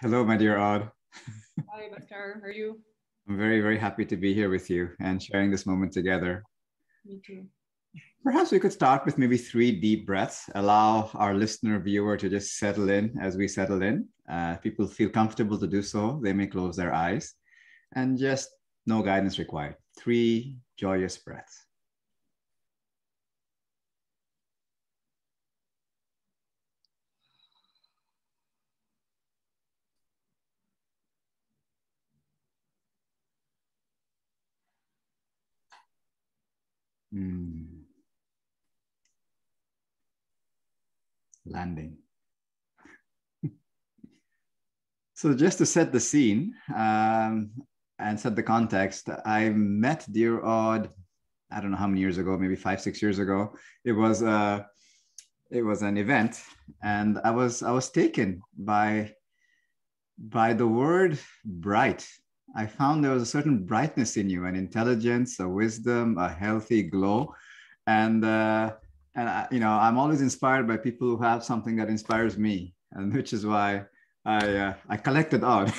Hello, my dear Aude. Hi, Bhaskar. How are you? I'm very, very happy to be here with you and sharing this moment together. Me too. Perhaps we could start with maybe 3 deep breaths. Allow our listener viewer to just settle in as we settle in. If people feel comfortable to do so, they may close their eyes and just no guidance required. 3 joyous breaths. Mm. Landing. So just to set the scene and set the context, I met dear Aude, I don't know how many years ago, maybe 5, 6 years ago. It was an event, and I was taken by the word bright. I found there was a certain brightness in you, an intelligence, a wisdom, a healthy glow, and I'm always inspired by people who have something that inspires me, and which is why I collected out,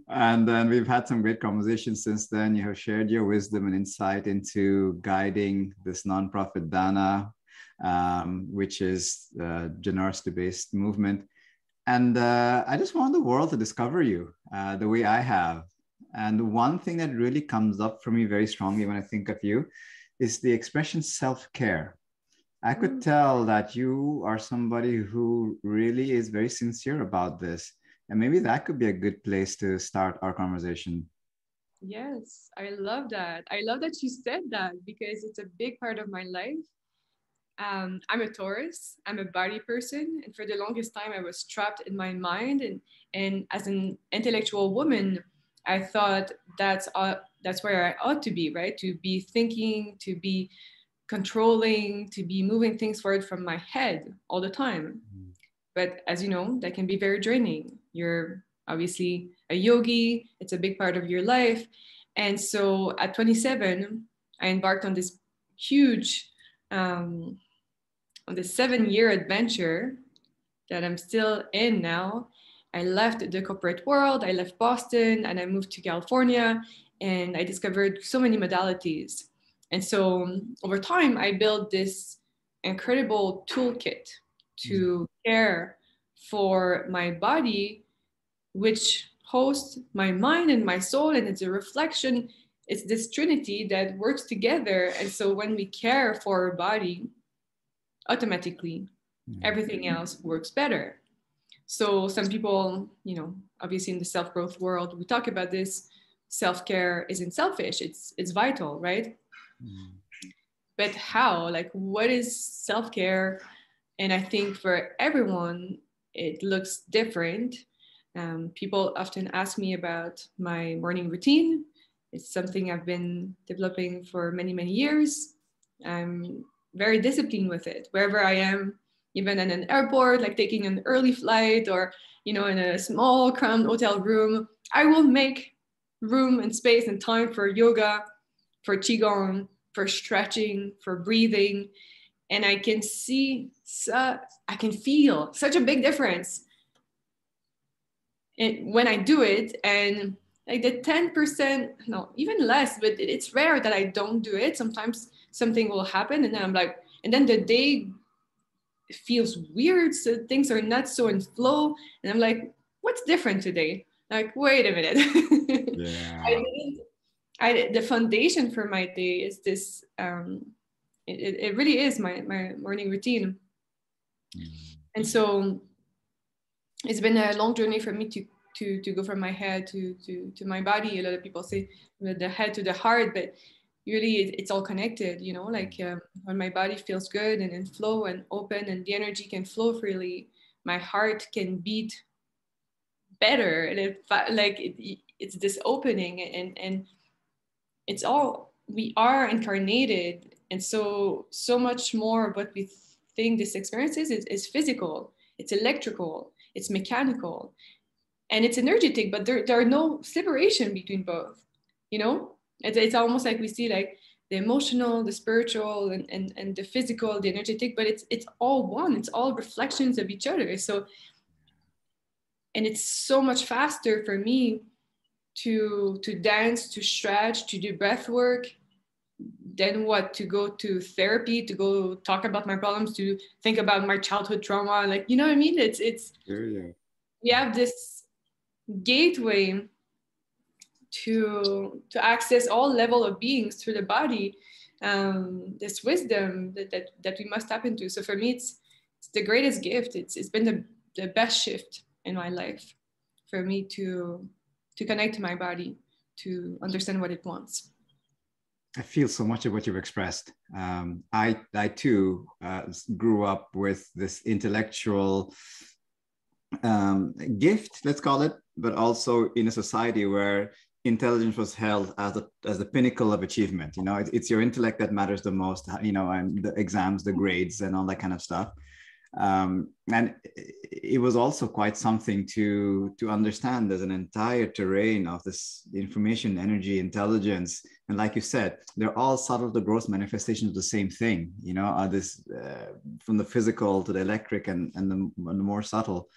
and then we've had some great conversations since then. You have shared your wisdom and insight into guiding this nonprofit Dana, which is a generosity-based movement. And I just want the world to discover you the way I have. And one thing that really comes up for me very strongly when I think of you is the expression self-care. I could tell that you are somebody who really is very sincere about this. And maybe that could be a good place to start our conversation. Yes, I love that. I love that you said that because it's a big part of my life. I'm a Taurus. I'm a body person, and for the longest time, I was trapped in my mind. And as an intellectual woman, I thought that's where I ought to be, right? To be thinking, to be controlling, to be moving things forward from my head all the time. But as you know, that can be very draining. You're obviously a yogi, it's a big part of your life. And so at 27, I embarked on this huge, on this 7 year adventure that I'm still in now. I left the corporate world, I left Boston, and I moved to California, and I discovered so many modalities. And so over time, I built this incredible toolkit to care for my body, which hosts my mind and my soul, and it's a reflection. It's this trinity that works together. And so when we care for our body, automatically everything else works better. So some people, obviously in the self-growth world, we talk about this. Self-care isn't selfish. It's vital, right? But how? Like, what is self-care? And I think for everyone, it looks different. People often ask me about my morning routine. It's something I've been developing for many, many years. I'm very disciplined with it. Wherever I am, even in an airport, like taking an early flight or, in a small cramped hotel room, I will make room and space and time for yoga, for qigong, for stretching, for breathing. And I can I can feel such a big difference when I do it. And like the 10%, no, even less, but it's rare that I don't do it. Sometimes something will happen and then I'm like, and then the day feels weird. So things are not so in flow. And I'm like, what's different today? Like, wait a minute. Yeah. The foundation for my day is this, it really is my morning routine. And so it's been a long journey for me to go from my head to my body. A lot of people say the head to the heart, but really it's all connected, like when my body feels good and in flow and open and the energy can flow freely, my heart can beat better. And it's this opening, and it's all, we are incarnated. And so much more of what we think this experience is physical, it's electrical, it's mechanical, and it's energetic, but there are no separation between both. It's almost like we see like the emotional, the spiritual, and the physical, the energetic, but it's all one. It's all reflections of each other. So And it's so much faster for me to dance, to stretch, to do breath work, than what to go to therapy, to go talk about my problems, to think about my childhood trauma. Like, you know what I mean? It's Sure, yeah. we have this gateway to access all level of beings through the body, this wisdom that we must tap into. So for me, it's the greatest gift. It's been the best shift in my life for me to connect to my body, to understand what it wants. I feel so much of what you've expressed. I too grew up with this intellectual gift, let's call it, but also in a society where intelligence was held as the pinnacle of achievement. You know, it's your intellect that matters the most. You know, and the exams, the grades, and all that kind of stuff. And it was also quite something to understand. There's an entire terrain of this information, energy, intelligence, and like you said, they're all subtle to gross manifestations of the same thing. You know, this from the physical to the electric and the more subtle.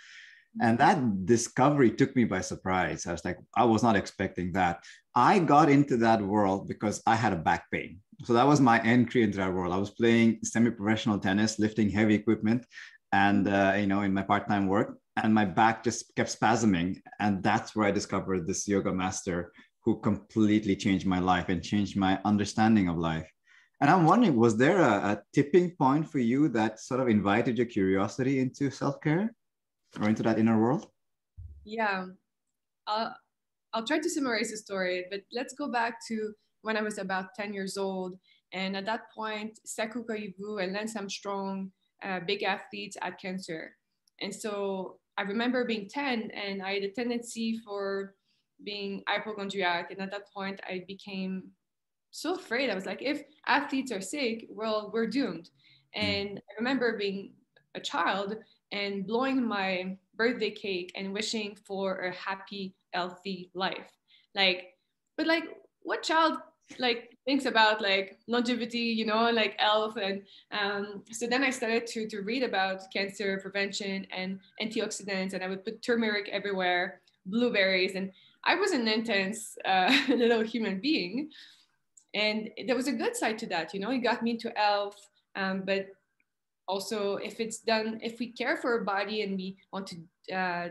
And that discovery took me by surprise. I was like, I was not expecting that. I got into that world because I had a back pain. So that was my entry into that world. I was playing semi-professional tennis, lifting heavy equipment, and you know, in my part-time work, and my back just kept spasming. And that's where I discovered this yoga master who completely changed my life and changed my understanding of life. And I'm wondering, was there a tipping point for you that sort of invited your curiosity into self-care or into that inner world? Yeah, I'll, I'll try to summarize the story, but let's go back to when I was about 10 years old. And at that point, Sekou Koivu and Lance Armstrong, big athletes, had cancer. And so I remember being 10 and I had a tendency for being hypochondriac. And at that point, I became so afraid. I was like, if athletes are sick, well, we're doomed. Mm. And I remember being a child and blowing my birthday cake and wishing for a happy, healthy life. Like, but like, what child like thinks about like longevity, you know, like health? And so then I started to read about cancer prevention and antioxidants, and I would put turmeric everywhere, blueberries, and I was an intense little human being. And there was a good side to that, you know, it got me into health. But also, if it's done, if we care for our body and we want to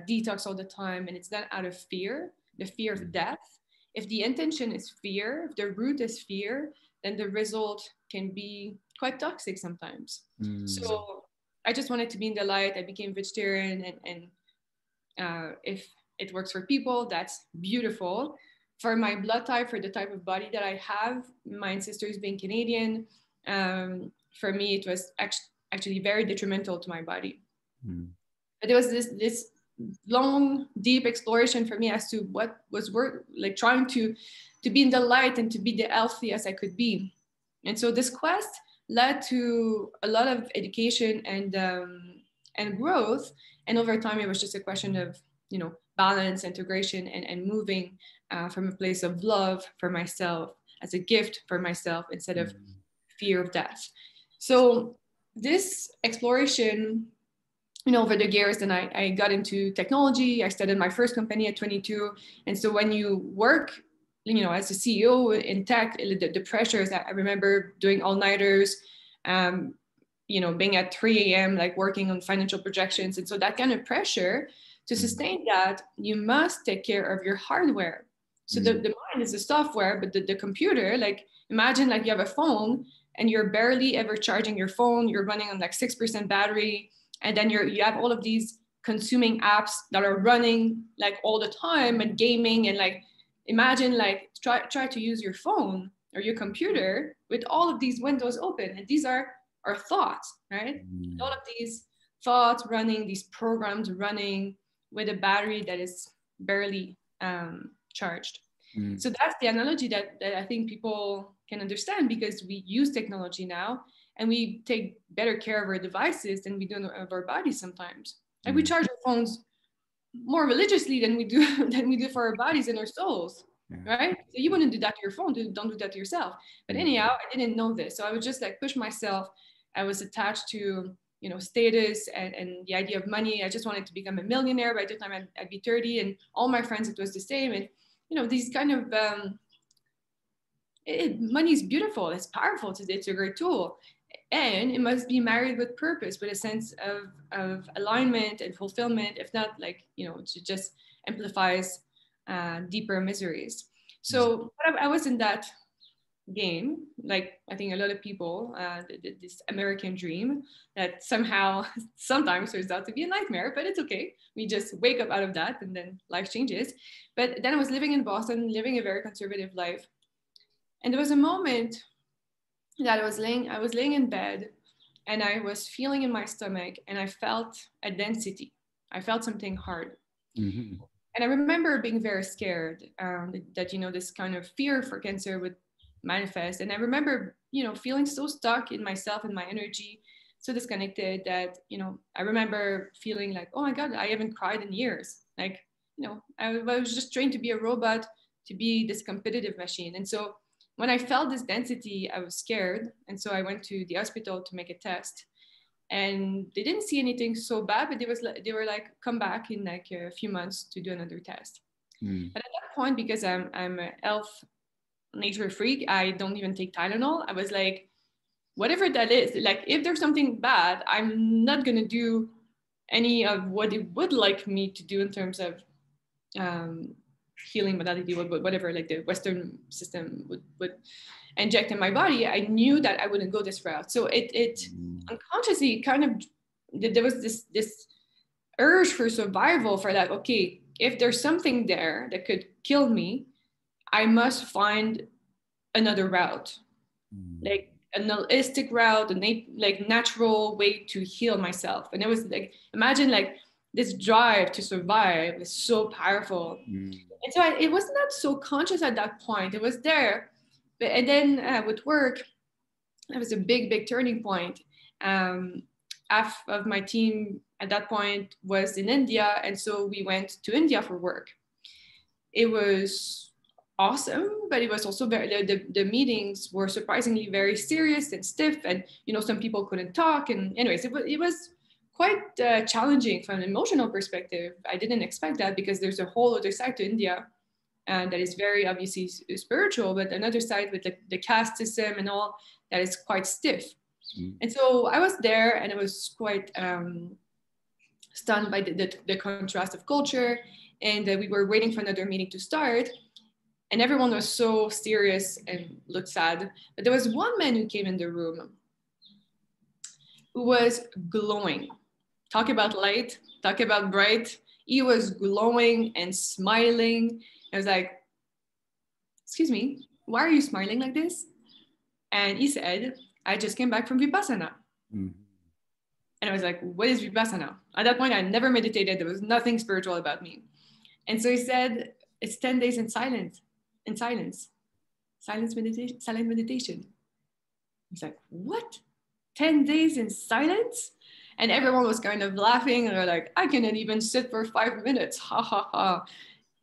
detox all the time and it's done out of fear, the fear of death, if the intention is fear, if the root is fear, then the result can be quite toxic sometimes. Mm. So I just wanted to be in the light. I became vegetarian, and if it works for people, that's beautiful. For my blood type, for the type of body that I have, my ancestors being Canadian, for me, it was actually very detrimental to my body. Mm. But there was this long, deep exploration for me as to what was work, like trying to be in the light and to be the healthy as I could be. And so this quest led to a lot of education and growth. And over time, it was just a question of, you know, balance, integration, and moving from a place of love for myself as a gift for myself instead of Mm. fear of death. So this exploration, you know, over the years, then I got into technology. I started my first company at 22. And so when you work, you know, as a CEO in tech, the pressures, I remember doing all-nighters, um, you know, being at 3 a.m., like working on financial projections. And so that kind of pressure, to Mm. sustain that, you must take care of your hardware. So the Mm. mind is the software, but the computer, like imagine like you have a phone and you're barely ever charging your phone. You're running on like 6% battery, and then you have all of these consuming apps that are running like all the time and gaming, and like imagine like try to use your phone or your computer with all of these windows open, and these are our thoughts, right? All Mm. of these thoughts running, these programs running with a battery that is barely charged. Mm. So that's the analogy that I think people can understand, because we use technology now and we take better care of our devices than we do of our bodies sometimes. Like we Mm. charge our phones more religiously than we do than we do for our bodies and our souls, Yeah. right? So you wouldn't do that to your phone. Don't do that to yourself. But Mm. anyhow, I didn't know this, so I would just like push myself. I was attached to status and the idea of money. I just wanted to become a millionaire. By the time I'd be 30, and all my friends, it was the same. And these kind of money is beautiful, it's powerful, it's a great tool, and it must be married with purpose, with a sense of alignment and fulfillment. If not, like, it just amplifies deeper miseries. So I was in that game, like I think a lot of people, this American dream that somehow sometimes turns out to be a nightmare, but it's okay. We just wake up out of that and then life changes. But then I was living in Boston, living a very conservative life. And there was a moment that I was laying in bed, and I was feeling in my stomach, and I felt a density. I felt something hard. Mm-hmm. And I remember being very scared that, this kind of fear for cancer would manifest. And I remember, feeling so stuck in myself and my energy, so disconnected that, I remember feeling like, oh my God, I haven't cried in years. Like, I was just trained to be a robot, to be this competitive machine. And so when I felt this density, I was scared. And so I went to the hospital to make a test. And they didn't see anything so bad, but they were like, come back in like a few months to do another test. Mm. But at that point, because I'm a health nature freak, I don't even take Tylenol. I was like, whatever that is, like if there's something bad, I'm not gonna do any of what it would like me to do in terms of healing modality, whatever like the Western system would inject in my body. I knew that I wouldn't go this route. So it unconsciously kind of, there was this urge for survival, for that, okay, if there's something there that could kill me, I must find another route, like an holistic route, like natural way to heal myself. And it was like, imagine like this drive to survive is so powerful. And so it was not so conscious at that point. It was there. But, and then with work, that was a big turning point. Half of my team at that point was in India. And so we went to India for work. It was awesome, but it was also the meetings were surprisingly very serious and stiff. And, some people couldn't talk. And anyways, it was quite challenging from an emotional perspective. I didn't expect that, because there's a whole other side to India, and that is very obviously spiritual, but another side with the caste system and all that is quite stiff. And so I was there, and I was quite stunned by the contrast of culture. And we were waiting for another meeting to start, and everyone was so serious and looked sad. But there was one man who came in the room who was glowing. Talk about light, talk about bright. He was glowing and smiling. I was like, excuse me, why are you smiling like this? And he said, I just came back from Vipassana. Mm-hmm. And I was like, what is Vipassana? At that point, I never meditated. There was nothing spiritual about me. And so he said, it's 10 days in silence. Silent meditation. I was like, what? 10 days in silence? And everyone was kind of laughing, and they're like, I cannot even sit for 5 minutes. Ha ha ha.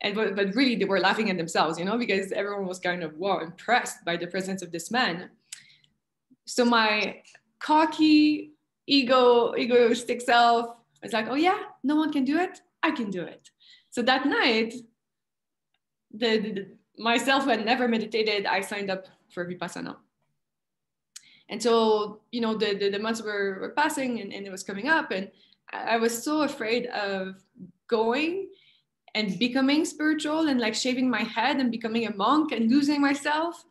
And but really they were laughing at themselves, because everyone was kind of, wow, impressed by the presence of this man. So my cocky, egoistic self was like, oh yeah, no one can do it. I can do it. So that night, myself who had never meditated, I signed up for Vipassana. And so, the months were passing, and it was coming up, and I was so afraid of going and becoming spiritual and like shaving my head and becoming a monk and losing myself.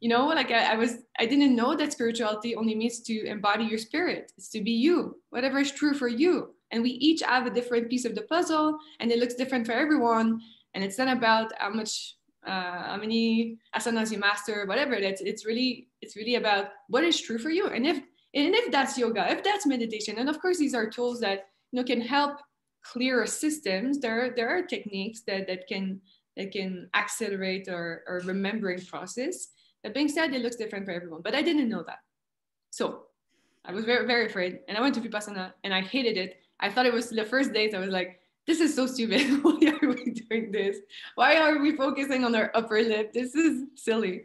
Like I didn't know that spirituality only means to embody your spirit. It's to be you, whatever is true for you. And we each have a different piece of the puzzle, and it looks different for everyone. And it's not about how many asanas you master, whatever. It's really about what is true for you. And if that's yoga, if that's meditation, and of course these are tools that can help clear systems. There are techniques that can accelerate our remembering process. That being said, it looks different for everyone, but I didn't know that. So I was very, very afraid, and I went to Vipassana, and I hated it. I thought it was the first days. I was like, this is so stupid. Why are we doing this? Why are we focusing on our upper lip? This is silly.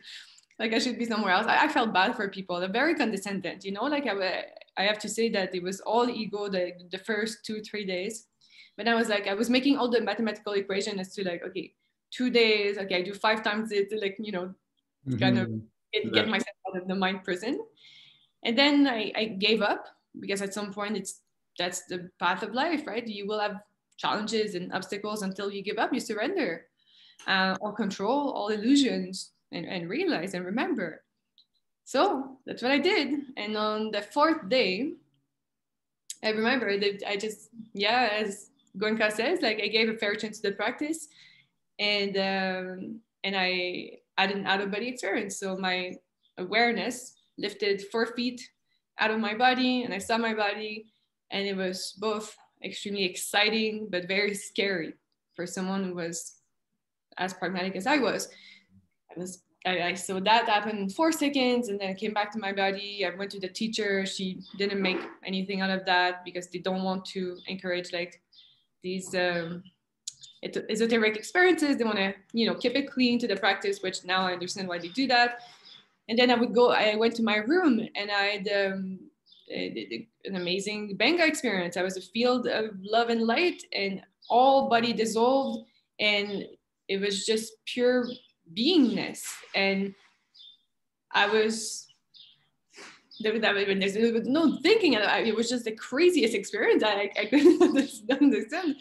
Like I should be somewhere else. I felt bad for people. They're very condescending, like I have to say that it was all ego the first 2-3 days. But I was like, I was making all the mathematical equation as to like, okay, 2 days, okay, I do 5 times it, like, you know, kind of get Yeah. myself out of the mind prison. And then I gave up, because at some point that's the path of life, right? You will have challenges and obstacles until you give up, you surrender, or control all illusions, and realize and remember. So that's what I did. And on the fourth day, I remember that I just, yeah, as Gonka says, like I gave a fair chance to the practice, and I had an out of body experience. So my awareness lifted 4 feet out of my body, and I saw my body, and it was both extremely exciting but very scary for someone who was as pragmatic as I was. I saw that happen in 4 seconds, and then I came back to my body. I went to the teacher. She didn't make anything out of that, because they don't want to encourage like these esoteric experiences. They want to, you know, keep it clean to the practice, which now I understand why they do that. And then I went to my room, and I had an amazing Benga experience. I was a field of love and light, and all body dissolved, and it was just pure beingness. And I was there was no thinking. It was just the craziest experience. I couldn't understand.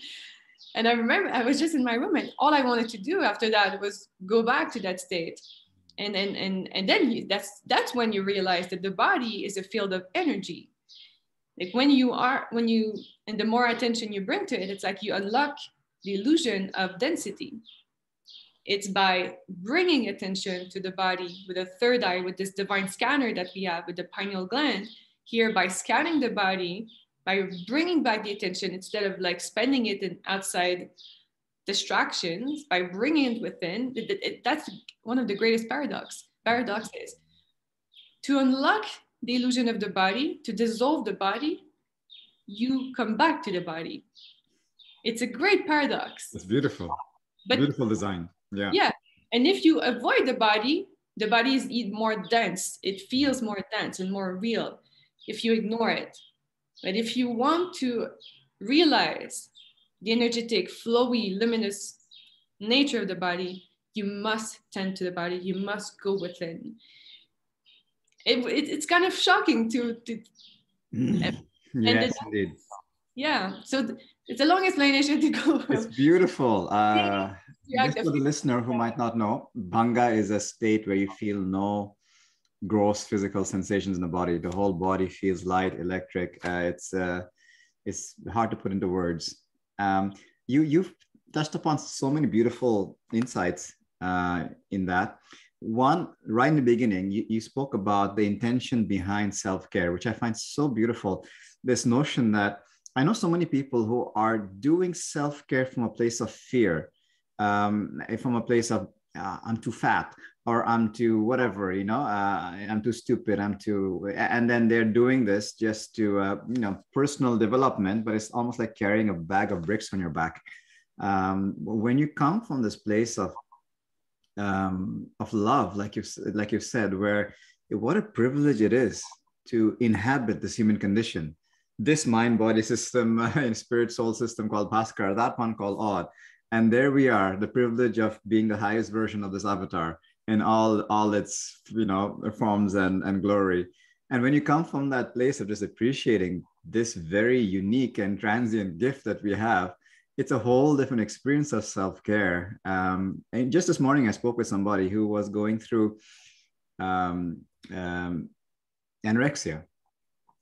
And I remember I was just in my room, and all I wanted to do after that was go back to that state. And then that's when you realize that the body is a field of energy. Like when you and the more attention you bring to it, it's like you unlock the illusion of density. It's by bringing attention to the body with a third eye, with this divine scanner that we have with the pineal gland here, by scanning the body, by bringing back the attention instead of like spending it in outside distractions, by bringing it within. That's one of the greatest paradoxes. To unlock the illusion of the body, to dissolve the body, you come back to the body. It's a great paradox. It's beautiful. But beautiful design. Yeah. Yeah. And if you avoid the body is more dense. It feels more dense and more real if you ignore it. But if you want to realize the energetic, flowy, luminous nature of the body, you must tend to the body. You must go within. It's kind of shocking to Yes, indeed. yeah. So it's a long explanation to go. It's beautiful. Yeah, Just for the listener who might not know, Bhanga is a state where you feel no gross physical sensations in the body. The whole body feels light, electric. It's hard to put into words. You've touched upon so many beautiful insights in that. One, right in the beginning, you spoke about the intention behind self-care, which I find so beautiful. This notion that I know so many people who are doing self-care from a place of fear, from a place of I'm too fat, or I'm too whatever, I'm too stupid, and then they're doing this just to, personal development, but it's almost like carrying a bag of bricks on your back. When you come from this place of love, like you've said, where what a privilege it is to inhabit this human condition, this mind-body system, and spirit-soul system called Bhaskar, that one called Aude. And there we are, the privilege of being the highest version of this avatar in all its, forms and glory. And when you come from that place of just appreciating this very unique and transient gift that we have, it's a whole different experience of self-care. And just this morning, I spoke with somebody who was going through anorexia.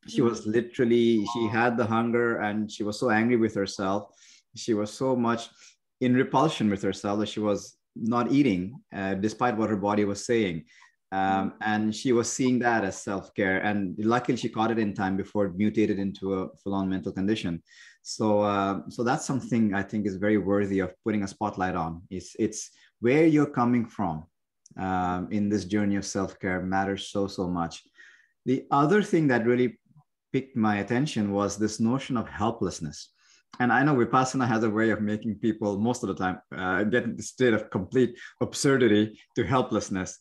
She was literally, she had the hunger and she was so angry with herself. She was so much in repulsion with herself that she was not eating, despite what her body was saying. And she was seeing that as self-care. And luckily she caught it in time before it mutated into a full-on mental condition. So that's something I think is very worthy of putting a spotlight on. It's where you're coming from in this journey of self-care matters so much. The other thing that really piqued my attention was this notion of helplessness. And I know Vipassana has a way of making people most of the time get in the state of complete absurdity to helplessness.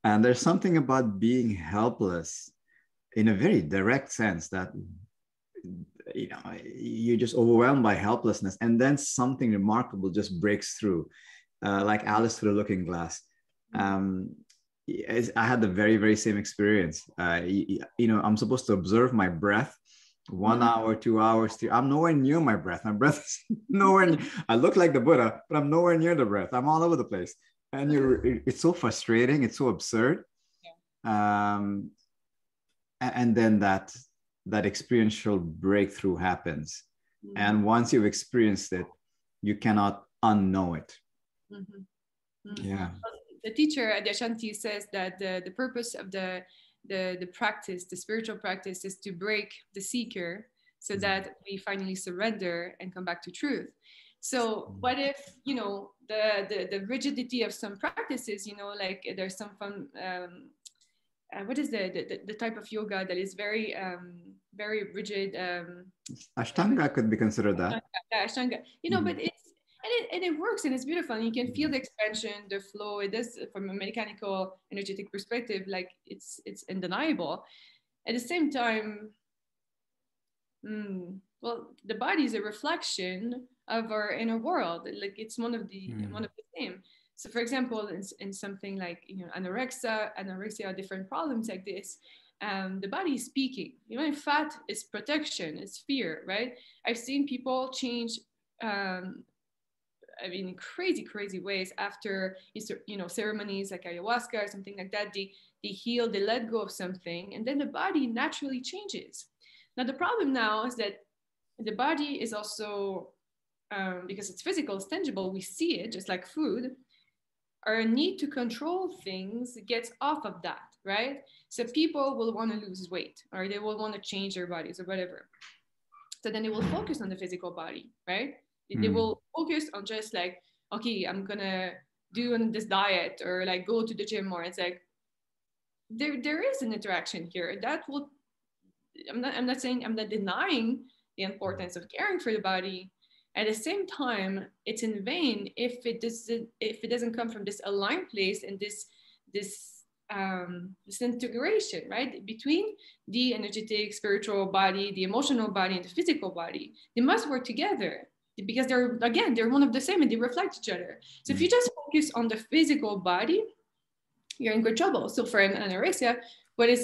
And there's something about being helpless. in a very direct sense that, you know, you're just overwhelmed by helplessness, and then something remarkable just breaks through, like Alice through the looking glass. um, I had the very, very same experience. You know, I'm supposed to observe my breath 1 hour, 2 hours, I'm nowhere near my breath. My breath is nowhere near. I look like the Buddha, but I'm nowhere near the breath. I'm all over the place. And it's so frustrating. It's so absurd. Um, and then that experiential breakthrough happens. And once you've experienced it, you cannot unknow it. Yeah. The teacher at Ashanti says that the purpose of the practice, the spiritual practice, is to break the seeker so that we finally surrender and come back to truth. So what if, you know, the rigidity of some practices, you know, like there's some fun, what is the type of yoga that is very very rigid? Ashtanga could be considered that. Ashtanga, you know, but it's and it works and it's beautiful and you can feel the expansion, the flow. It does from a mechanical energetic perspective, like it's undeniable. At the same time, well, the body is a reflection of our inner world. Like it's one of the same. So for example, in something like, you know, anorexia, different problems like this, the body is speaking. You know, fat is protection, it's fear, right? I've seen people change I mean, crazy ways after, you know, ceremonies like ayahuasca or something like that. They heal, they let go of something, and then the body naturally changes. Now, the problem now is that the body is also, because it's physical, it's tangible, we see it just like food. Our need to control things gets off of that, right? So people will want to lose weight, or they will want to change their bodies or whatever. So then they will focus on the physical body, right? They will focus on just like, okay, I'm gonna do this diet or like go to the gym more. It's like there is an interaction here that will. I'm not saying, I'm not denying the importance of caring for the body. At the same time, it's in vain if it doesn't come from this aligned place and this integration, right, between the energetic, spiritual body, the emotional body, and the physical body. They must work together because they're one of the same and they reflect each other. So if you just focus on the physical body, you're in great trouble. So for an anorexia, what a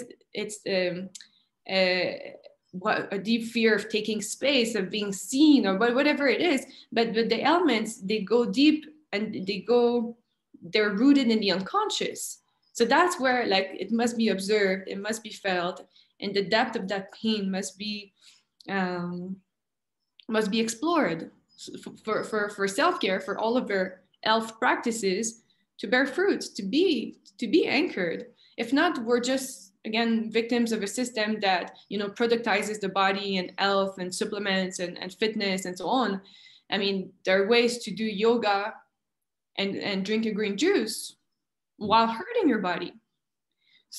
deep fear of taking space, of being seen, or whatever it is. But the elements, they go deep and they're rooted in the unconscious. So that's where, like, it must be observed, it must be felt, and the depth of that pain must be explored for self-care, for all of our health practices to bear fruit, to be anchored. If not, we're just, again, victims of a system that, you know, productizes the body and health and supplements and fitness and so on. I mean, there are ways to do yoga and drink a green juice while hurting your body.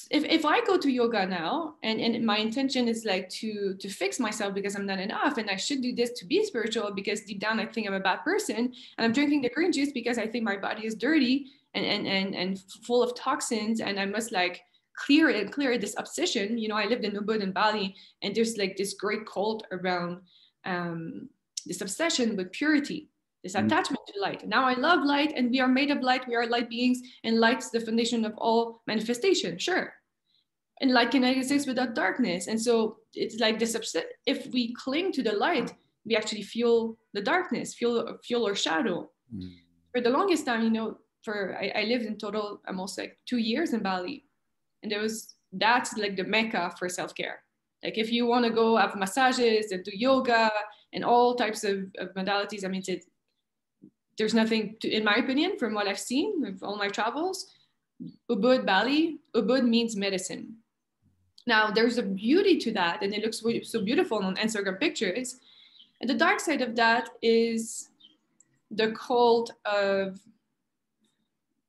If I go to yoga now and my intention is like to fix myself because I'm not enough and I should do this to be spiritual because deep down I think I'm a bad person, and I'm drinking the green juice because I think my body is dirty and full of toxins and I must like clear this obsession. You know, I lived in Ubud in Bali, and there's like this great cult around this obsession with purity, this attachment to light. Now I love light and we are made of light. We are light beings, and light's the foundation of all manifestation, sure. And light cannot exist without darkness. And so it's like this, if we cling to the light, we actually fuel the darkness, fuel or shadow. For the longest time, you know, I lived in total almost like 2 years in Bali. And that's like the mecca for self-care. Like if you want to go have massages and do yoga and all types of modalities, I mean, there's nothing in my opinion, from what I've seen with all my travels, Ubud, Bali, Ubud means medicine. Now there's a beauty to that, and it looks so beautiful on Instagram pictures. And the dark side of that is the cult of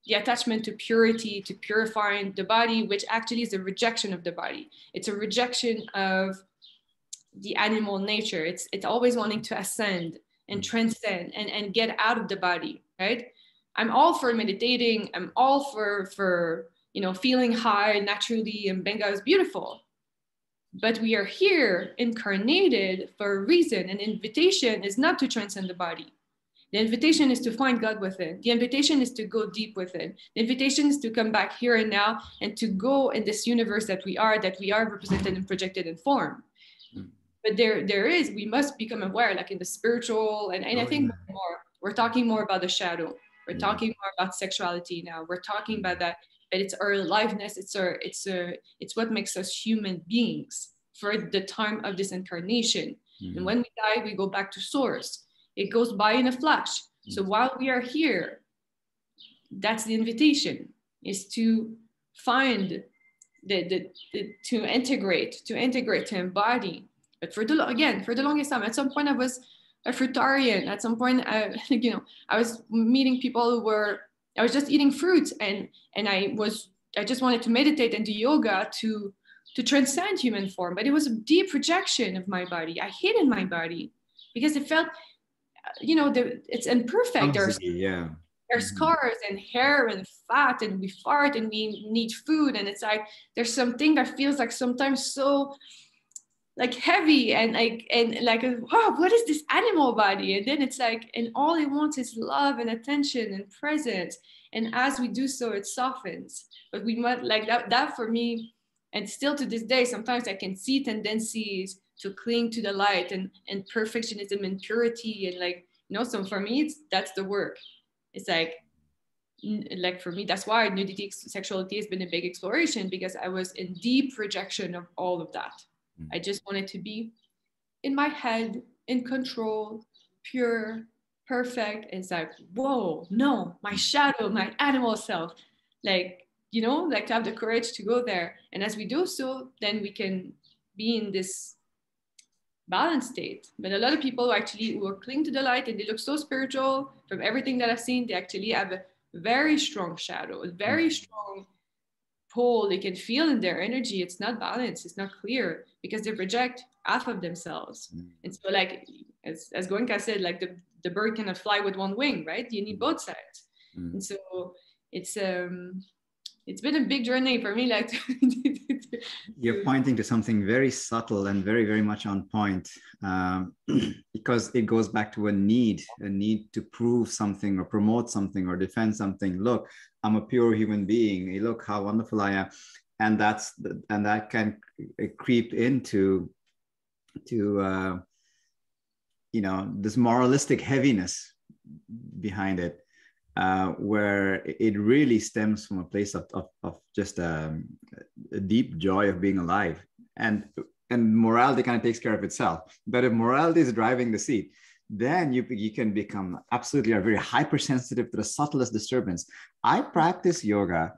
the attachment to purity, to purifying the body, which actually is a rejection of the body. It's a rejection of the animal nature. It's always wanting to ascend and transcend and get out of the body, right? I'm all for meditating. I'm all for you know, feeling high naturally, and Benga is beautiful. But we are here incarnated for a reason. An invitation is not to transcend the body. The invitation is to find God within. The invitation is to go deep within. The invitation is to come back here and now and to go in this universe that we are represented and projected in form. But we must become aware, like in the spiritual, and I Oh, think yeah. more, we're talking more about the shadow. We're Yeah. talking more about sexuality now. We're talking about that it's our aliveness. It's what makes us human beings for the time of this incarnation. And when we die, we go back to source. It goes by in a flash. So while we are here, that's the invitation, is to find to integrate, to embody. But for the longest time, at some point I was a fruitarian. At some point, I was meeting people who were, I was just eating fruit, and I just wanted to meditate and do yoga to transcend human form. But it was a deep rejection of my body. I hated my body because it felt, it's imperfect. Yeah. There's scars and hair and fat, and we fart and we need food, and it's like there's something that feels like sometimes so like heavy and like wow, what is this animal body? And then it's like, and all it wants is love and attention and presence, and as we do so it softens. But we must, like, that for me, and still to this day sometimes I can see tendencies to cling to the light and perfectionism and purity, and like, so for me that's the work. It's like for me, that's why nudity, sexuality has been a big exploration, because I was in deep rejection of all of that. I just wanted to be in my head, in control, pure, perfect. And it's like, whoa, no, my shadow, my animal self, like, like to have the courage to go there. And as we do so, then we can be in this balanced state. But a lot of people actually who cling to the light and they look so spiritual, from everything that I've seen, they actually have a very strong shadow, a very strong pull. They can feel in their energy. It's not balanced, it's not clear, because they project half of themselves. And so, like, as Goenka said, like the bird cannot fly with one wing, right? You need both sides. And so it's been a big journey for me, like You're pointing to something very subtle and very, very much on point, because it goes back to a need to prove something or promote something or defend something. Look, I'm a pure human being. Look how wonderful I am. And that can creep into this moralistic heaviness behind it, where it really stems from a place of just a deep joy of being alive, and morality kind of takes care of itself. But if morality is driving the seat, then you can become absolutely very hypersensitive to the subtlest disturbance. I practice yoga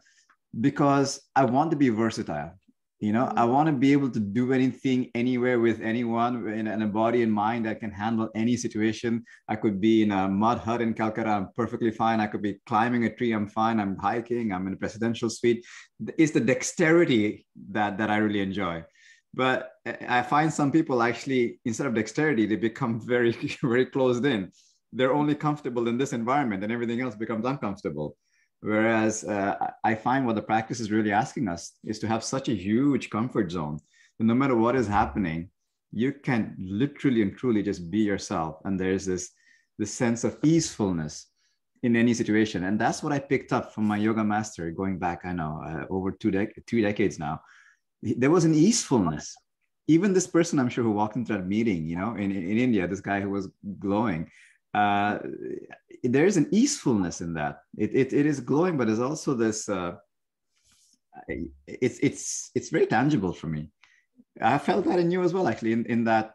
because I want to be versatile. I want to be able to do anything, anywhere, with anyone, in a body and mind that can handle any situation. I could be in a mud hut in Calcutta, I'm perfectly fine. I could be climbing a tree, I'm fine. I'm hiking, I'm in a presidential suite. It's the dexterity that I really enjoy. But I find some people actually, instead of dexterity, they become very, very closed in. They're only comfortable in this environment and everything else becomes uncomfortable. Whereas I find what the practice is really asking us is to have such a huge comfort zone that no matter what is happening, you can literally and truly just be yourself. And there's this sense of easefulness in any situation. And that's what I picked up from my yoga master going back, I know, over two decades now. There was an easefulness. Even this person, I'm sure, who walked into that meeting, in India, this guy who was glowing, there's an easefulness in that. It is glowing, but there's also this it's very tangible for me. I felt that in you as well, actually, in that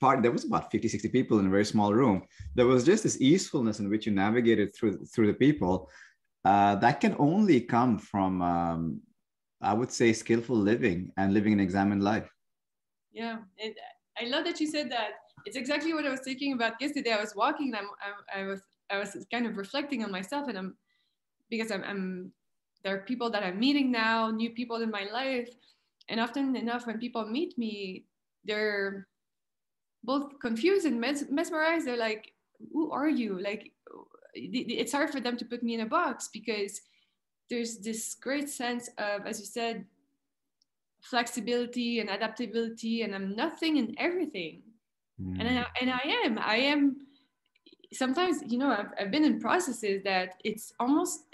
part. There was about 50-60 people in a very small room. There was just this easefulness in which you navigated through the people, that can only come from I would say skillful living and living an examined life. Yeah, and I love that you said that. It's exactly what I was thinking about yesterday. I was walking, and I was kind of reflecting on myself, and because I'm there are people that I'm meeting now, new people in my life, and often enough when people meet me, they're both confused and mesmerized. They're like, "Who are you?" Like, it's hard for them to put me in a box, because there's this great sense of, as you said, flexibility and adaptability, and I'm nothing and everything. And Mm. I am sometimes, you know, I've been in processes that it's almost,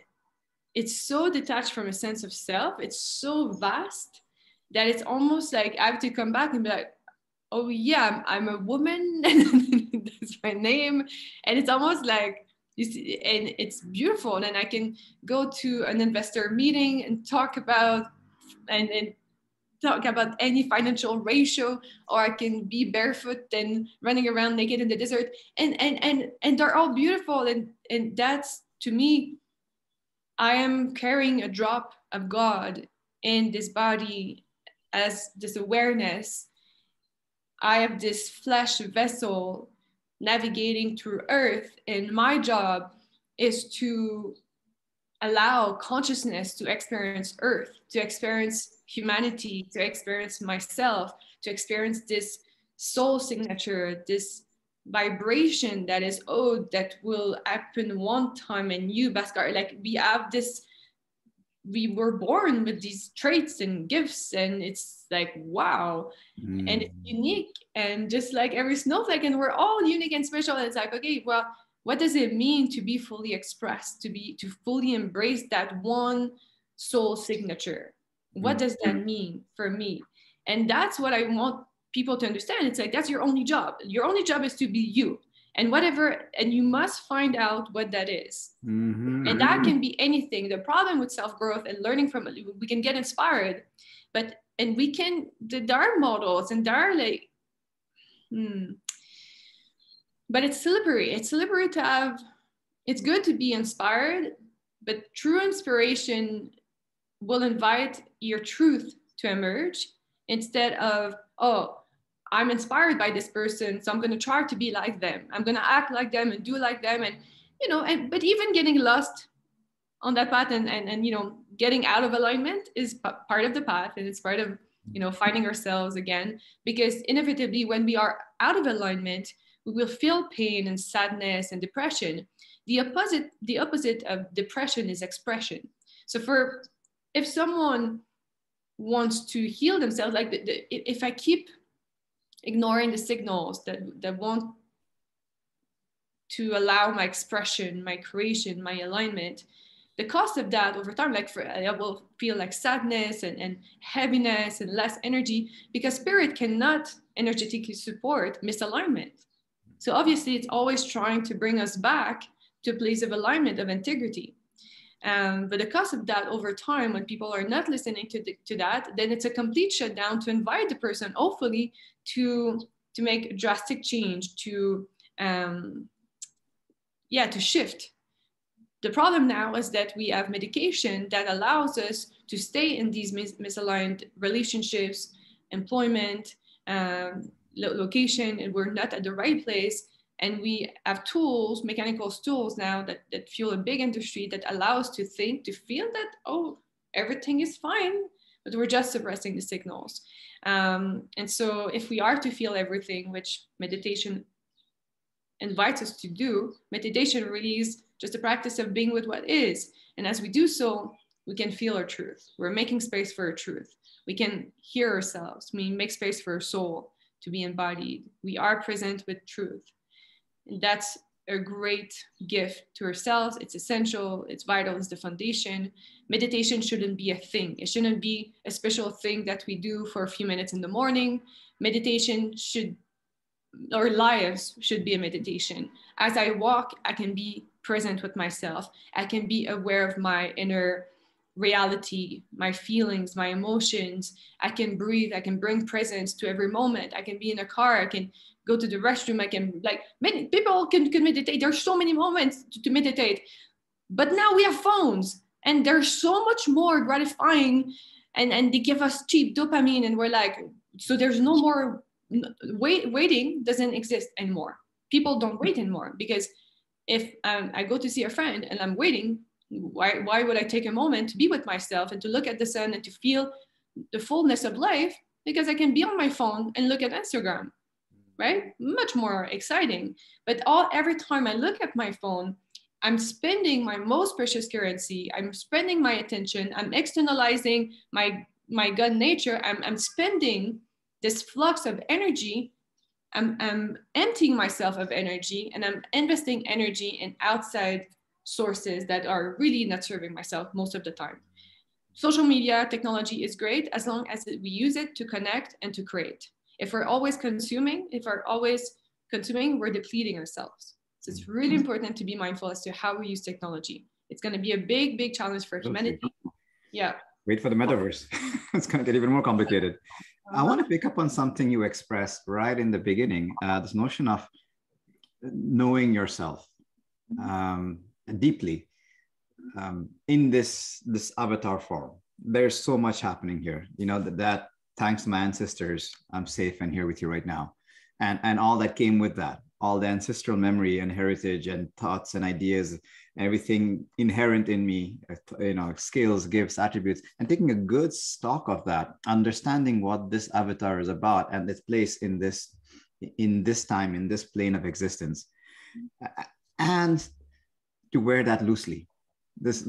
it's so detached from a sense of self. It's so vast that it's almost like I have to come back and be like, oh yeah, I'm a woman and that's my name. And it's almost like, you see, and it's beautiful. And then I can go to an investor meeting and talk about, and talk about any financial ratio, or I can be barefoot and running around naked in the desert. And they're all beautiful. And that's, to me, I am carrying a drop of God in this body as this awareness. I have this flesh vessel navigating through earth, and my job is to allow consciousness to experience earth, to experience humanity, to experience myself, to experience this soul signature, this vibration that is owed, that will happen one time in you, Bhaskar. Like, we have this, we were born with these traits and gifts, and it's like, wow. And it's Mm. unique, and just like every snowflake, and we're all unique and special. And it's like, okay, well, what does it mean to be fully expressed, to fully embrace that one soul signature? What Mm. does that mean for me? And that's what I want people to understand. It's like, that's your only job. Your only job is to be you, and whatever, and you must find out what that is. And Mhm. that can be anything. The problem with self-growth and learning from it, we can get inspired, but, and we can, there are models, and there are like, but it's slippery. It's slippery to have, it's good to be inspired, but true inspiration will invite your truth to emerge, instead of, oh, I'm inspired by this person, so I'm going to try to be like them. I'm going to act like them and do like them. And, you know, and, but even getting lost on that path, and you know, getting out of alignment is part of the path, and it's part of, you know, finding ourselves again. Because inevitably, when we are out of alignment, we will feel pain and sadness and depression. The opposite of depression is expression. So for, if someone wants to heal themselves, like if I keep ignoring the signals that want to allow my expression, my creation, my alignment, the cost of that over time, like for, I will feel like sadness and heaviness and less energy, because spirit cannot energetically support misalignment. So obviously, it's always trying to bring us back to a place of alignment, of integrity. But the cost of that over time, when people are not listening to that, then it's a complete shutdown to invite the person, hopefully, to make drastic change, to um, yeah, to shift. The problem now is that we have medication that allows us to stay in these misaligned relationships, employment, location, and we're not at the right place. And we have tools, mechanical tools now that fuel a big industry that allow us to think, to feel that, oh, everything is fine, but we're just suppressing the signals. And so if we are to feel everything, which meditation invites us to do, meditation really is just a practice of being with what is. And as we do so, we can feel our truth. We're making space for our truth. We can hear ourselves. We make space for our soul to be embodied. We are present with truth. And that's a great gift to ourselves. It's essential, it's vital, it's the foundation. Meditation shouldn't be a thing. It shouldn't be a special thing that we do for a few minutes in the morning. Meditation should, our lives should be a meditation. As I walk, I can be present with myself. I can be aware of my inner reality, my feelings, my emotions. I can breathe. I can bring presence to every moment. I can be in a car. I can go to the restroom. I can, like, many people can meditate. There's so many moments to meditate. But now we have phones, and they're so much more gratifying, and they give us cheap dopamine, and we're like, so there's no more waiting doesn't exist anymore. People don't wait anymore, because if I go to see a friend and I'm waiting, why would I take a moment to be with myself and to look at the sun and to feel the fullness of life? Because I can be on my phone and look at Instagram, right? Much more exciting. But every time I look at my phone, I'm spending my most precious currency. I'm spending my attention. I'm externalizing my my gut nature, I'm spending this flux of energy. I'm emptying myself of energy, and I'm investing energy in outside sources that are really not serving myself most of the time. Social media technology is great as long as we use it to connect and to create. If we're always consuming, we're depleting ourselves. So it's really important to be mindful as to how we use technology. It's going to be a big, big challenge for Okay. humanity. Yeah. Wait for the metaverse. It's going to get even more complicated. I want to pick up on something you expressed right in the beginning, this notion of knowing yourself deeply in this avatar form. There's so much happening here. You know that thanks to my ancestors, I'm safe and here with you right now, and all that came with that, all the ancestral memory and heritage and thoughts and ideas, everything inherent in me, skills, gifts, attributes, and taking a good stock of that, understanding what this avatar is about and its place in this time, in this plane of existence, and to wear that loosely. This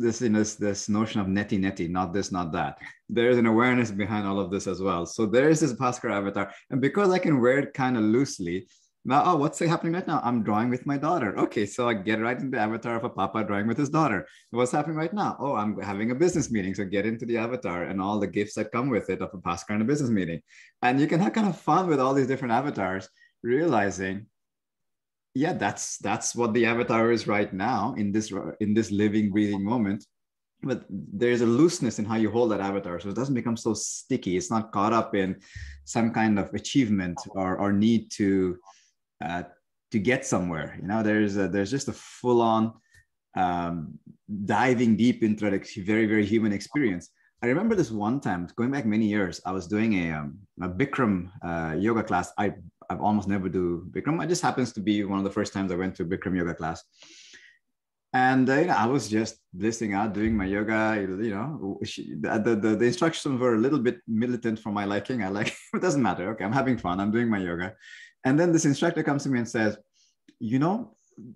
notion of neti, not this, not that. There's an awareness behind all of this as well. So there is this Bhaskar avatar, and because I can wear it kind of loosely now, what's happening right now? I'm drawing with my daughter. Okay, so I get right into the avatar of a papa drawing with his daughter. What's happening right now? Oh, I'm having a business meeting, so get into the avatar and all the gifts that come with it of a Bhaskar and a business meeting, and you can have kind of fun with all these different avatars, realizing yeah, that's what the avatar is right now in this living, breathing moment. But there's a looseness in how you hold that avatar, so it doesn't become so sticky. It's not caught up in some kind of achievement or need uh, to get somewhere. You know, there's just a full on diving deep into a very, very human experience. I remember this one time, going back many years, I was doing a Bikram yoga class. I've almost never do Bikram. It just happens to be one of the first times I went to Bikram yoga class. And I was just blissing out, doing my yoga. The instructions were a little bit militant for my liking. I like it doesn't matter. Okay, I'm having fun. I'm doing my yoga, and then this instructor comes to me and says,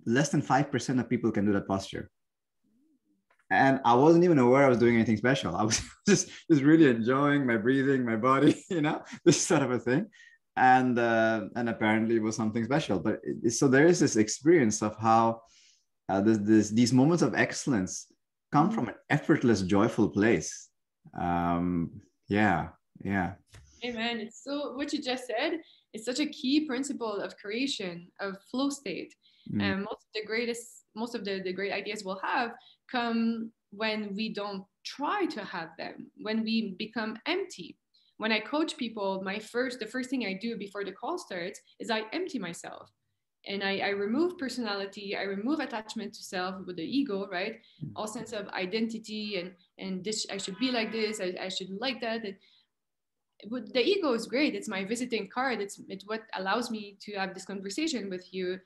less than 5% of people can do that posture. And I wasn't even aware I was doing anything special. I was just really enjoying my breathing, my body, this sort of a thing. And apparently it was something special. But so there is this experience of how these moments of excellence come from an effortless, joyful place. Yeah. Amen. It's so what you just said is such a key principle of creation, of flow state. And most of the great ideas we'll have come when we don't try to have them, when we become empty. When I coach people, the first thing I do before the call starts is I empty myself. And I remove personality, I remove attachment to self with the ego, right? All sense of identity and this I should be like this, I should like that. But the ego is great. It's my visiting card. It's what allows me to have this conversation with you.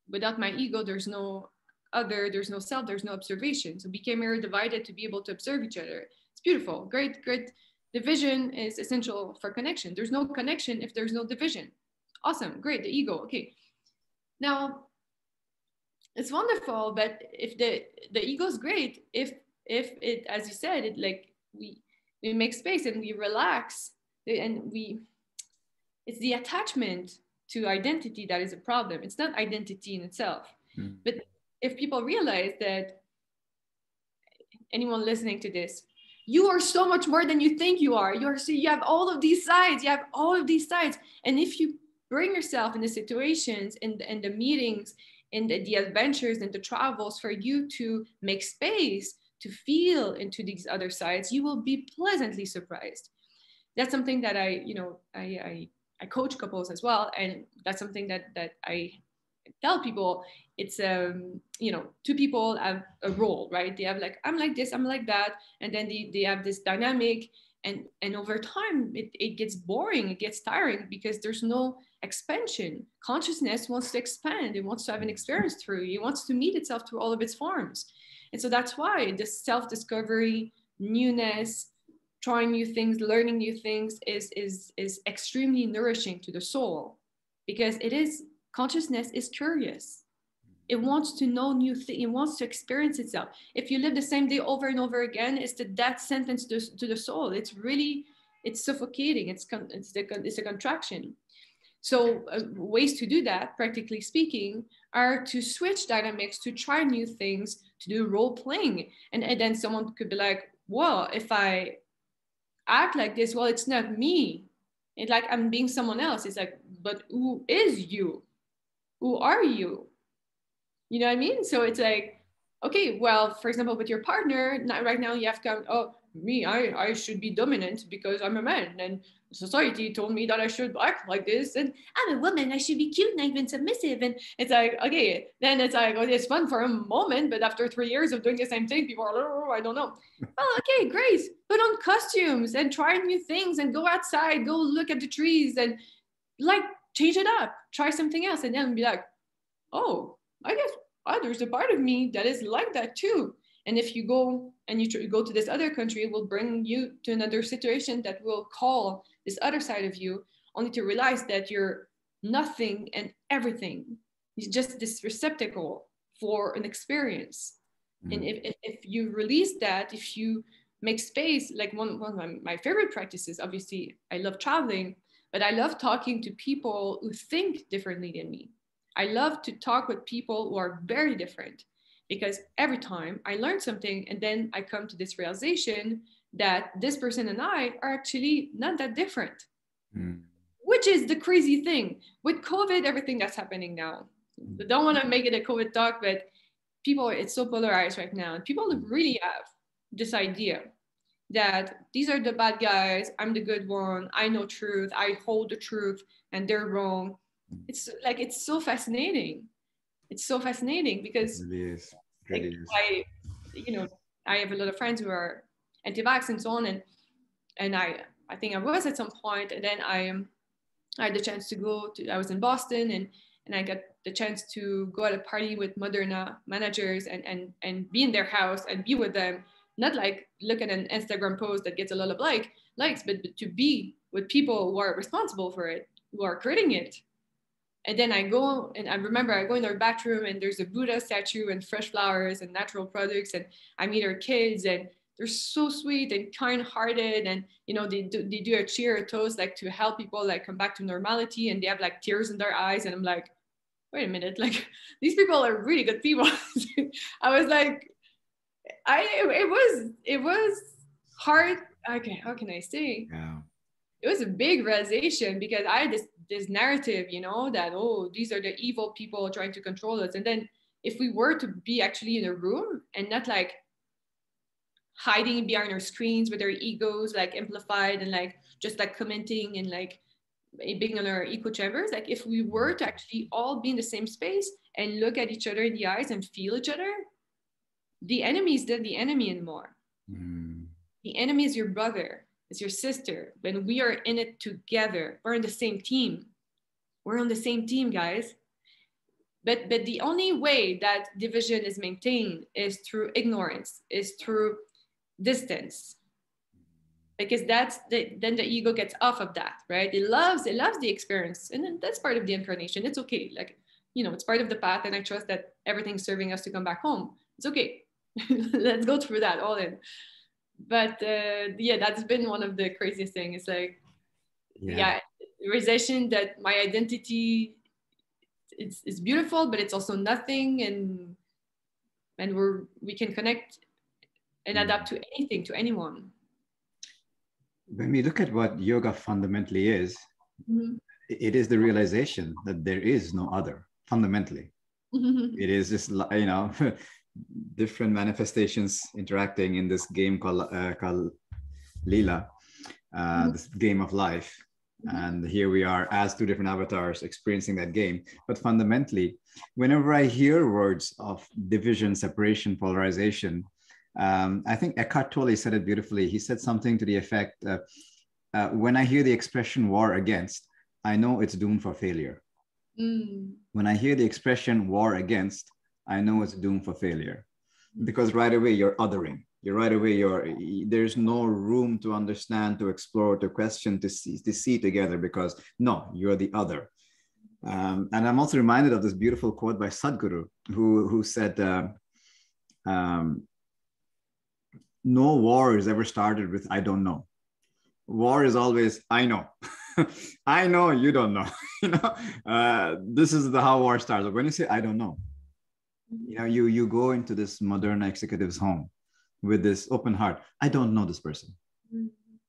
Without my ego, there's no other, there's no self, there's no observation. So we came here divided to be able to observe each other. It's beautiful, great. Division is essential for connection. There's no connection if there's no division. Awesome, great, the ego. Okay. Now, it's wonderful, but if the ego is great, if it, as you said, it like we make space and we relax and it's the attachment to identity that is a problem. It's not identity in itself. But if people realize that, anyone listening to this, you are so much more than you think you are. You have all of these sides. And if you bring yourself in the situations and the meetings and the adventures and the travels for you to make space to feel into these other sides, you will be pleasantly surprised. That's something that I coach couples as well, and that's something that I tell people. It's two people have a role, right? They have like, I'm like this, I'm like that, and then they have this dynamic, and over time it gets boring, it gets tiring, because there's no expansion. Consciousness wants to expand, it wants to have an experience through, it wants to meet itself through all of its forms. And so that's why this self-discovery, newness, trying new things, learning new things is extremely nourishing to the soul, because consciousness is curious. It wants to know new things. It wants to experience itself. If you live the same day over and over again, it's the death sentence to the soul. It's really, it's suffocating. It's a contraction. So ways to do that, practically speaking, are to switch dynamics, to try new things, to do role playing. And then someone could be like, well, if I act like this, well, it's not me. It's like I'm being someone else. It's like, but who is you? Who are you? You know what I mean? So it's like, okay, well, for example, with your partner, not right now you have to, oh, me, I should be dominant because I'm a man. And society told me that I should act like this. And I'm a woman, I should be cute and even submissive. And it's like, okay, then it's like, oh, it's fun for a moment. But after 3 years of doing the same thing, people are, oh, I don't know. Well, okay, great. Put on costumes and try new things and go outside, go look at the trees and like change it up, try something else. And then be like, oh, I guess, oh, there's a part of me that is like that too. And if you go and you go to this other country, it will bring you to another situation that will call this other side of you, only to realize that you're nothing and everything. It's just this receptacle for an experience. And if you release that, if you make space, like one of my favorite practices, obviously, I love traveling, but I love talking to people who think differently than me. I love to talk with people who are very different, because every time I learn something and then I come to this realization that this person and I are actually not that different, which is the crazy thing with COVID, everything that's happening now. I don't want to make it a COVID talk, but people, it's so polarized right now. And people really have this idea that these are the bad guys, I'm the good one, I know truth, I hold the truth, and they're wrong. It's like, it's so fascinating. It's so fascinating because It really is. It like really is. I have a lot of friends who are anti-vax and so on, and I think I was at some point, and then I had the chance to go to, I was in Boston, and I got the chance to go at a party with Moderna managers and be in their house and be with them, not like look at an Instagram post that gets a lot of likes, but to be with people who are responsible for it, who are creating it. And then I go, and I remember I go in their bathroom and there's a Buddha statue and fresh flowers and natural products. And I meet their kids and they're so sweet and kind-hearted. And, they do a cheer, a toast, like to help people like come back to normality. And they have like tears in their eyes. And I'm like, wait a minute, like these people are really good people. I was like, it was hard. Okay, how can I say? Yeah. It was a big realization because I had this narrative, that, oh, these are the evil people trying to control us. And then if we were to be actually in a room and not like hiding behind our screens with our egos like amplified and like just like commenting and like being in our echo chambers, like if we were to actually all be in the same space and look at each other in the eyes and feel each other, the enemy is not the enemy anymore. The enemy is your brother, it's your sister. When we are in it together, we're on the same team. We're on the same team, guys. But the only way that division is maintained is through ignorance, is through distance. Because then the ego gets off of that, right? It loves the experience. And then that's part of the incarnation. It's okay. Like, it's part of the path. And I trust that everything's serving us to come back home. It's okay. Let's go through that all in. But yeah, that's been one of the craziest things. It's like, yeah, realization that my identity it's beautiful, but it's also nothing, and we can connect and adapt to anything, to anyone. When we look at what yoga fundamentally is, it is the realization that there is no other, fundamentally. It is just, different manifestations interacting in this game called Leela, this game of life. And here we are as two different avatars experiencing that game. But fundamentally, whenever I hear words of division, separation, polarization, I think Eckhart Tolle said it beautifully. He said something to the effect, when I hear the expression war against, I know it's doomed for failure. When I hear the expression war against, I know it's doomed for failure. Because right away you're othering. There's no room to understand, to explore, to question, to see together, because no, you're the other. And I'm also reminded of this beautiful quote by Sadhguru, who said, um, no war is ever started with "I don't know." War is always "I know." I know, you don't know. You know, this is how war starts. But when you say "I don't know," you know, you go into this modern executive's home with this open heart. I don't know this person.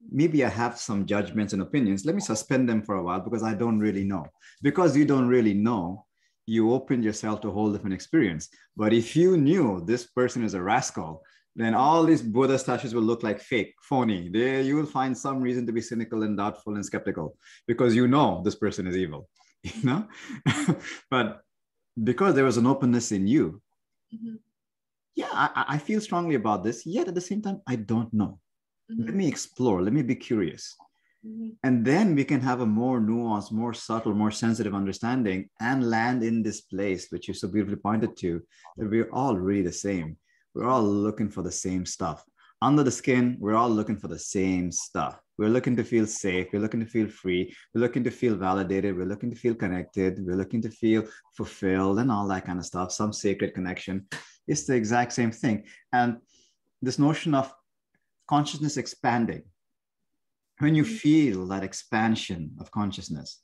Maybe I have some judgments and opinions. Let me suspend them for a while because I don't really know. Because you don't really know, you open yourself to a whole different experience. But if you knew this person is a rascal, then all these Buddha statues will look like fake, phony. There, you will find some reason to be cynical and doubtful and skeptical because you know this person is evil. You know, but because there was an openness in you, yeah, I feel strongly about this. Yet at the same time, I don't know. Let me explore. Let me be curious. And then we can have a more nuanced, more subtle, more sensitive understanding and land in this place, which you so beautifully pointed to, that we're all really the same. We're all looking for the same stuff. Under the skin, we're all looking for the same stuff. We're looking to feel safe. We're looking to feel free. We're looking to feel validated. We're looking to feel connected. We're looking to feel fulfilled and all that kind of stuff, some sacred connection. It's the exact same thing. And this notion of consciousness expanding, when you feel that expansion of consciousness,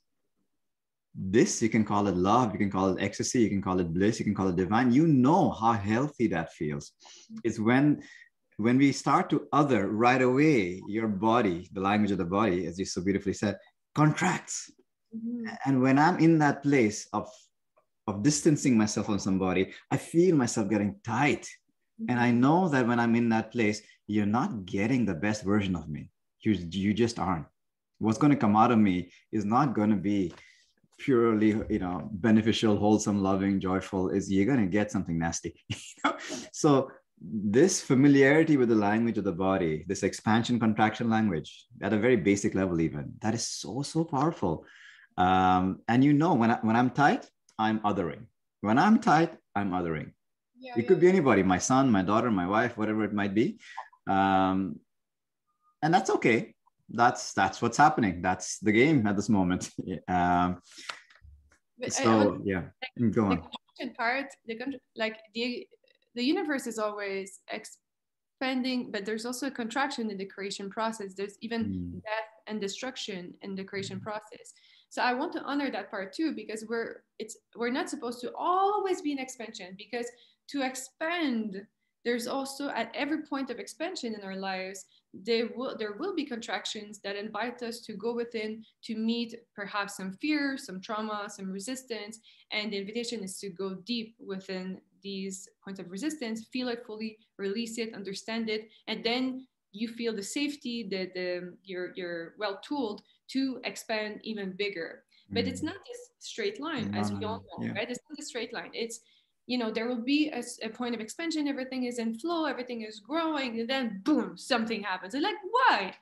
this, you can call it love, you can call it ecstasy, you can call it bliss, you can call it divine. You know how healthy that feels. It's when we start to other, right away, your body, the language of the body, as you so beautifully said, contracts. And when I'm in that place of distancing myself from somebody, I feel myself getting tight. And I know that when I'm in that place, you're not getting the best version of me. You just aren't. What's going to come out of me is not going to be purely, beneficial, wholesome, loving, joyful. Is you're going to get something nasty. So this familiarity with the language of the body, this expansion contraction language at a very basic level, even, that is so powerful. And when I'm tight, I'm othering. When I'm tight, I'm othering. It could be anybody, my son, my daughter, my wife, whatever it might be. And that's okay. That's what's happening. That's the game at this moment. So yeah, go on. The contraction part, the universe is always expanding, but there's also a contraction in the creation process. There's even death and destruction in the creation process. So I want to honor that part too, because we're not supposed to always be in expansion, because to expand, there's also at every point of expansion in our lives, there will be contractions that invite us to go within, to meet perhaps some fear, some trauma, some resistance. And the invitation is to go deep within these points of resistance, feel it fully, release it, understand it, and then you feel the safety that you're well tooled to expand even bigger. But it's not this straight line, as we all know, right? It's not a straight line. It's, there will be a point of expansion, everything is in flow, everything is growing, and then boom, something happens. And like, why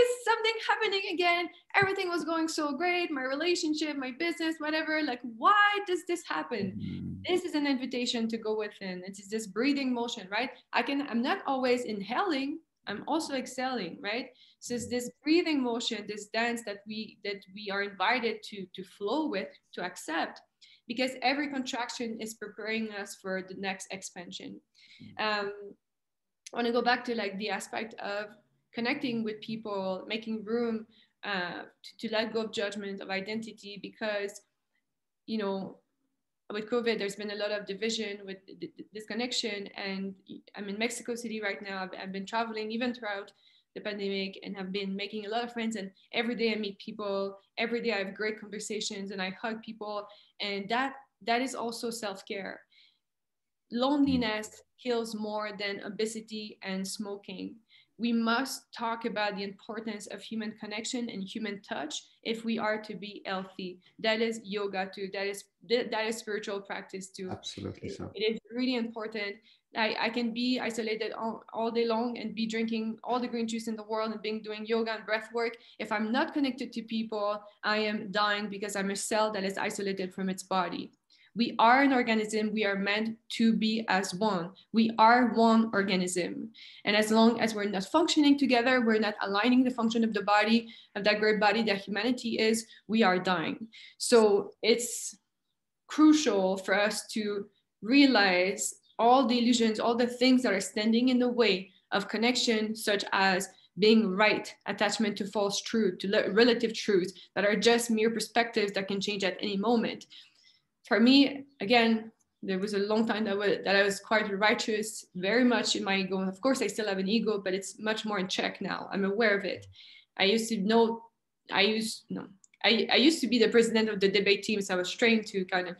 is something happening again? Everything was going so great, my relationship, my business, whatever. Like, why does this happen? This is an invitation to go within. It's this breathing motion, right? I'm not always inhaling, I'm also exhaling, right? So it's this breathing motion, this dance that we are invited to flow with, to accept, because every contraction is preparing us for the next expansion. I want to go back to like the aspect of connecting with people, making room to let go of judgment, of identity, because, with COVID, there's been a lot of division, with disconnection. And I'm in Mexico City right now. I've been traveling even throughout the pandemic, and have been making a lot of friends. And every day I meet people, every day I have great conversations, and I hug people. And that is also self-care. Loneliness kills more than obesity and smoking. We must talk about the importance of human connection and human touch if we are to be healthy. That is yoga too. That is spiritual practice too. Absolutely so. It is really important. I can be isolated all day long and be drinking all the green juice in the world and doing yoga and breath work. If I'm not connected to people, I am dying, because I'm a cell that is isolated from its body. We are an organism. We are meant to be as one. We are one organism. And as long as we're not functioning together, we're not aligning the function of the body, of that great body that humanity is, we are dying. So it's crucial for us to realize all the illusions, all the things that are standing in the way of connection, such as being right, attachment to false truth, to relative truth, that are just mere perspectives that can change at any moment. For me, again, there was a long time that I was quite righteous, very much in my ego. Of course, I still have an ego, but it's much more in check now. I'm aware of it. I used to know, I used, no, I used to be the president of the debate team, so I was trained to kind of,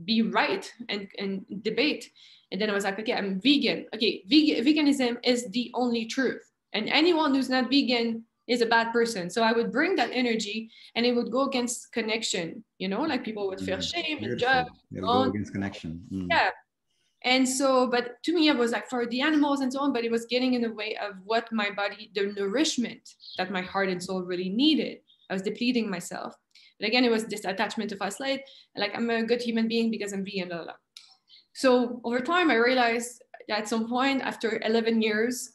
be right and debate. And then I was like, okay, I'm vegan. Okay, veganism is the only truth. And anyone who's not vegan is a bad person. So I would bring that energy and it would go against connection, like people would feel shame and judge. Beautiful. It'll go against connection. Yeah. And so, but to me, it was like for the animals and so on, but it was getting in the way of what my body, the nourishment that my heart and soul really needed. I was depleting myself. But again, it was this attachment to fast light. Like I'm a good human being because I'm vegan, blah, blah, blah. So over time, I realized that at some point after 11 years,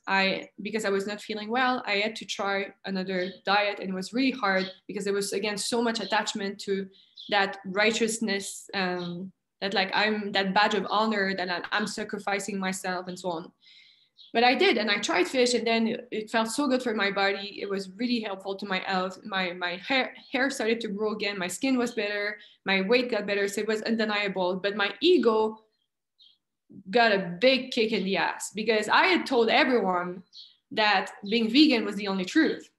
because I was not feeling well, I had to try another diet. And it was really hard because there was, again, so much attachment to that righteousness, that like I'm that badge of honor, that I'm sacrificing myself and so on. But I did, and I tried fish, and then it felt so good for my body. It was really helpful to my health. My hair started to grow again. My skin was better. My weight got better. So it was undeniable. But my ego got a big kick in the ass because I had told everyone that being vegan was the only truth.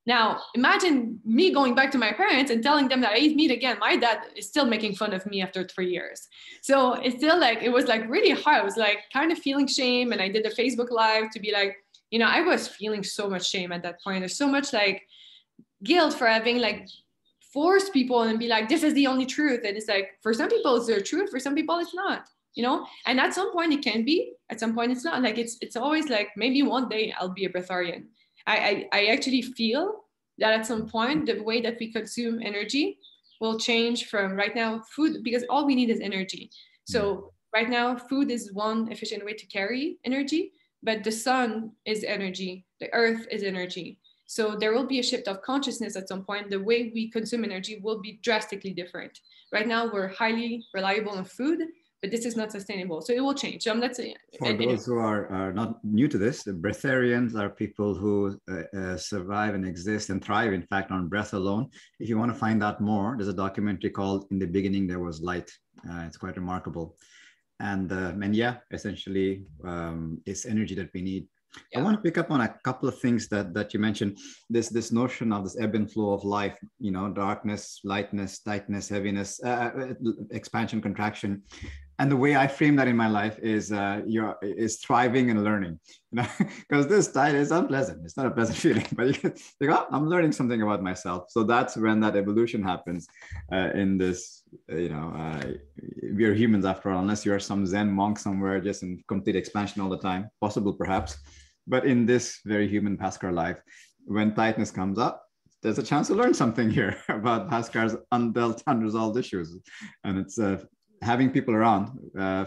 Now, imagine me going back to my parents and telling them that I eat meat again. My dad is still making fun of me after 3 years. So it's still like, it was like really hard. I was like kind of feeling shame. And I did a Facebook Live to be like, I was feeling so much shame at that point. There's so much like guilt for having like forced people and be like, this is the only truth. And it's like, for some people it's the truth. For some people it's not, and at some point it can be, at some point it's not. Like, it's always like, maybe one day I'll be a breatharian. I actually feel that at some point, the way that we consume energy will change from right now food, because all we need is energy. So right now, food is one efficient way to carry energy, but the sun is energy, the earth is energy. So there will be a shift of consciousness at some point. The way we consume energy will be drastically different. Right now, we're highly reliable on food, but this is not sustainable. So it will change. So I'm not saying. For those who are not new to this, the breatharians are people who survive and exist and thrive, in fact, on breath alone. If you want to find out more, there's a documentary called In the Beginning There Was Light. It's quite remarkable. And yeah, essentially, it's energy that we need. Yeah. I want to pick up on a couple of things that you mentioned. This notion of this ebb and flow of life, darkness, lightness, tightness, heaviness, expansion, contraction. And the way I frame that in my life is thriving and learning, because this tide is unpleasant. It's not a pleasant feeling, but you can think, oh, I'm learning something about myself. So that's when that evolution happens in this, we are humans after all, unless you're some Zen monk somewhere just in complete expansion all the time, possible perhaps. But in this very human Bhaskar life, when tightness comes up, there's a chance to learn something here about Bhaskar's undealt, unresolved issues. And it's having people around,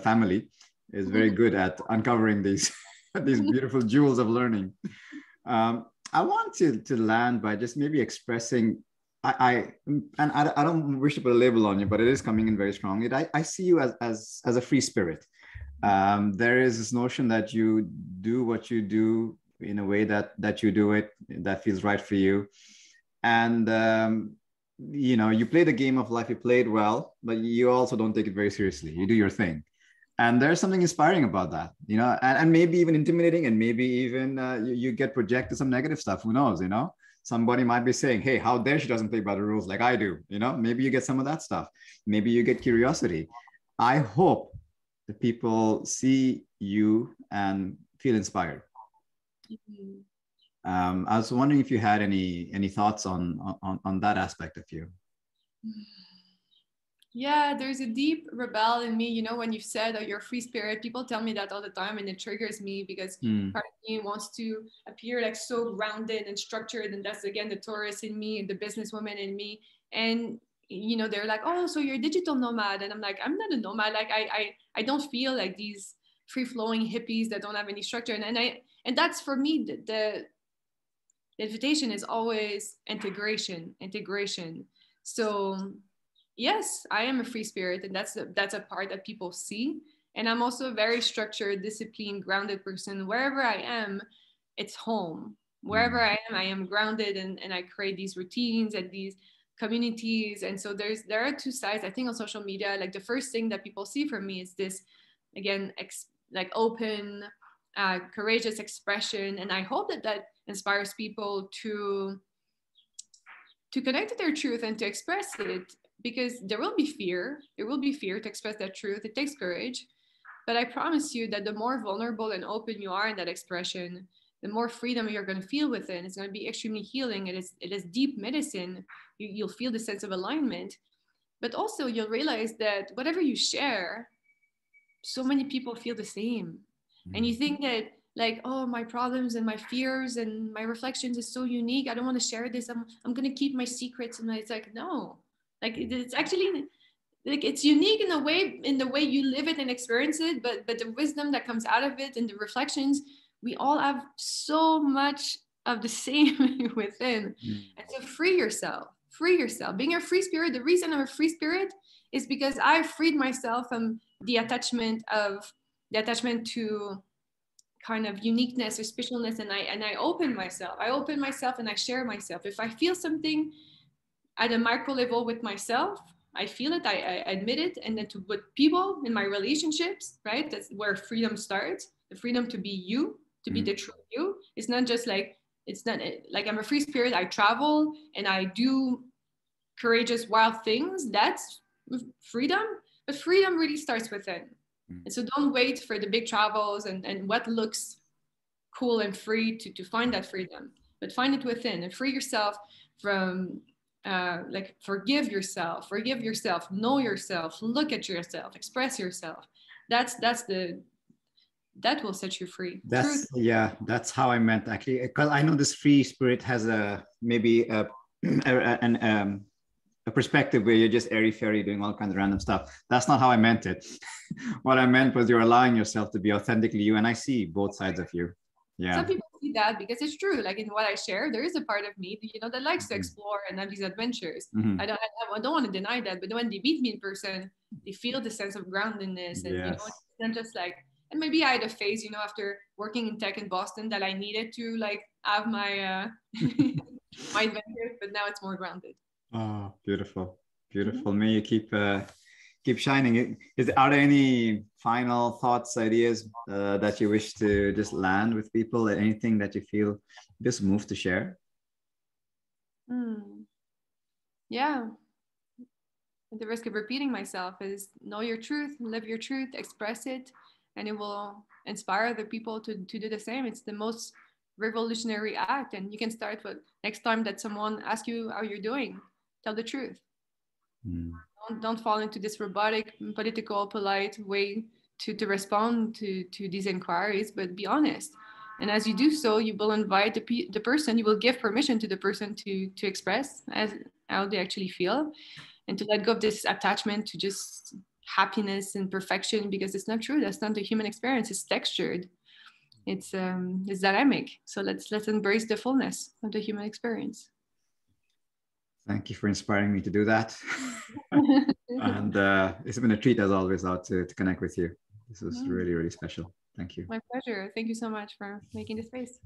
family, is very good at uncovering these these beautiful jewels of learning. I want to land by just maybe expressing, I don't wish to put a label on you, but it is coming in very strongly. I see you as a free spirit. There is this notion that you do what you do in a way that you do it, that feels right for you. And you play the game of life, you play it well, but you also don't take it very seriously. You do your thing. And there's something inspiring about that, and maybe even intimidating, and maybe even you get projected some negative stuff. Who knows, Somebody might be saying, hey, how dare she doesn't play by the rules like I do, Maybe you get some of that stuff. Maybe you get curiosity. I hope that people see you and feel inspired. Mm-hmm. I was wondering if you had any thoughts on that aspect of you. Yeah, there's a deep rebel in me. When you said that you're a free spirit, people tell me that all the time, and it triggers me because part of me wants to appear like so grounded and structured, and that's again the Taurus in me and the businesswoman in me. And you know, they're like, oh, so you're a digital nomad. And I'm like, I'm not a nomad. Like I don't feel like these free flowing hippies that don't have any structure. And that's for me, the invitation is always integration. So yes, I am a free spirit, and that's a part that people see. And I'm also a very structured, disciplined, grounded person. Wherever I am, it's home. Wherever I am grounded, and I create these routines and these communities. And so there are two sides. I think on social media, like the first thing that people see from me is this, again, like open, courageous expression. And I hope that that inspires people to connect to their truth and to express it, because there will be fear. There will be fear to express that truth. It takes courage. But I promise you that the more vulnerable and open you are in that expression, the more freedom you're going to feel within. It's going to be extremely healing. It is deep medicine. You'll feel the sense of alignment. But also you'll realize that whatever you share, so many people feel the same. And you think that, like, oh, my problems and my fears and my reflections is so unique, I don't want to share this, I'm going to keep my secrets. And it's like, no, like it's actually, like, it's unique in a way, in the way you live it and experience it, but the wisdom that comes out of it and the reflections, we all have so much of the same within. And so free yourself, being a free spirit. The reason I'm a free spirit is because I freed myself from the attachment to kind of uniqueness or specialness, and I open myself and I share myself. If I feel something at a micro level with myself, I feel it, I admit it, and then with people in my relationships, right? That's where freedom starts. The freedom to be you, to be the true you. It's not just like, it's not like I'm a free spirit. I travel and I do courageous, wild things. That's freedom. But freedom really starts within. And so don't wait for the big travels and what looks cool and free to find that freedom, but find it within and free yourself from, like, forgive yourself, know yourself, look at yourself, express yourself. That will set you free. Truth. That's how I meant, actually, because I know this free spirit has a maybe a perspective where you're just airy fairy doing all kinds of random stuff. That's not how I meant it. What I meant was you're allowing yourself to be authentically you, and I see both sides of you. Some people see that because it's true. Like in what I share, there is a part of me, that likes to explore and have these adventures. I don't want to deny that. But when they meet me in person, they feel the sense of groundedness, and it's not just like. And maybe I had a phase, after working in tech in Boston, that I needed to like have my my adventures, but now it's more grounded. Oh, beautiful. May you keep shining. Are there any final thoughts, ideas that you wish to just land with people? Anything that you feel just moved to share? Yeah. At the risk of repeating myself, is know your truth, live your truth, express it, and it will inspire other people to do the same. It's the most revolutionary act. And you can start with, next time that someone asks you how you're doing, tell the truth. Don't fall into this robotic, political, polite way to respond to these inquiries, but be honest. And as you do so, you will invite the person, you will give permission to the person to express how they actually feel, and to let go of this attachment to just happiness and perfection, because it's not true. That's not the human experience. It's textured. It's dynamic. So let's embrace the fullness of the human experience. Thank you for inspiring me to do that. And it's been a treat, as always, to connect with you. This was really, really special. Thank you. My pleasure. Thank you so much for making the space.